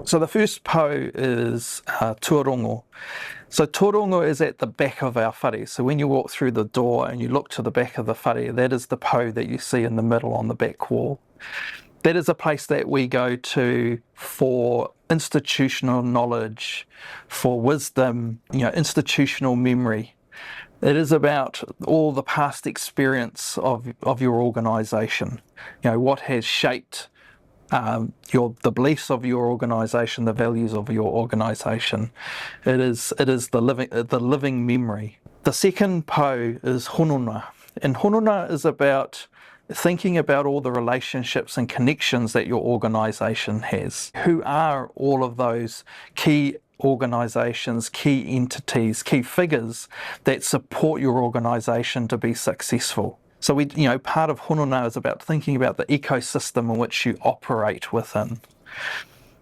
So the first po is tuarongo. So tuarongo is at the back of our whare. So when you walk through the door and you look to the back of the whare, that is the po that you see in the middle on the back wall. That is a place that we go to for institutional knowledge, for wisdom, institutional memory. It is about all the past experience of your organisation. What has shaped the beliefs of your organisation, the values of your organisation. It is the living memory. The second po is honona, and honona is about thinking about all the relationships and connections that your organisation has. Who are all of those key organisations, key entities, key figures that support your organisation to be successful? So part of honona is about thinking about the ecosystem in which you operate within.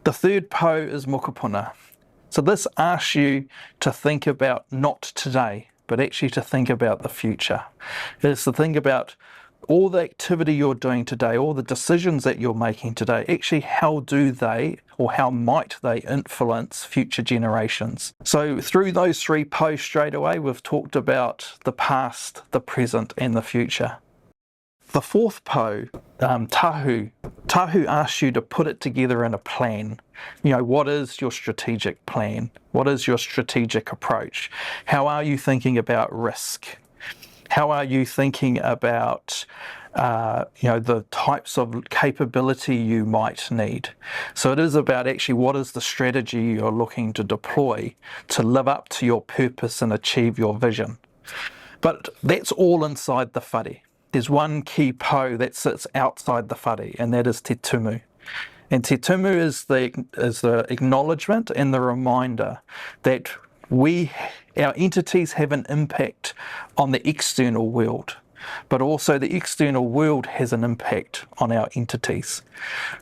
The third po is mokopuna. So this asks you to think about not today, but actually to think about the future. It is to think about all the activity you're doing today, all the decisions that you're making today, actually how do they or how might they influence future generations? So through those three po straight away, we've talked about the past, the present and the future. The fourth po, tahu. Tahu asks you to put it together in a plan. What is your strategic plan? What is your strategic approach? How are you thinking about risk? How are you thinking about the types of capability you might need? So it is about actually what is the strategy you're looking to deploy to live up to your purpose and achieve your vision. But that's all inside the whare. There's one key po that sits outside the whare, and that is te tumu. And te tumu is the acknowledgement and the reminder that our entities have an impact on the external world, but also the external world has an impact on our entities.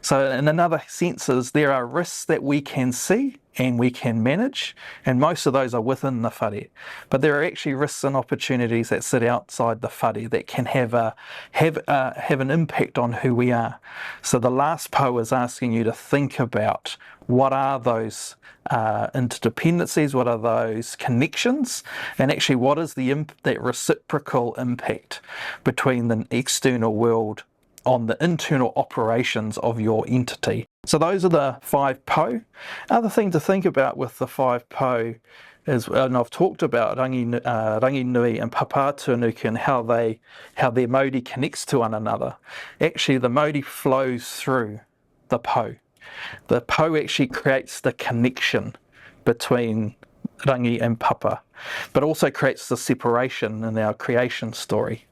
So in another sense, there are risks that we can see and we can manage, and most of those are within the whare. But there are actually risks and opportunities that sit outside the whare that can have an impact on who we are. So the last po is asking you to think about what are those interdependencies, what are those connections, and actually what is that reciprocal impact between the external world on the internal operations of your entity. So those are the 5 po. Other thing to think about with the 5 po is, and I've talked about Ranginui and Papatūānuku and how their Māori connects to one another. Actually, the Māori flows through the po. The po actually creates the connection between rangi and papa, but also creates the separation in our creation story.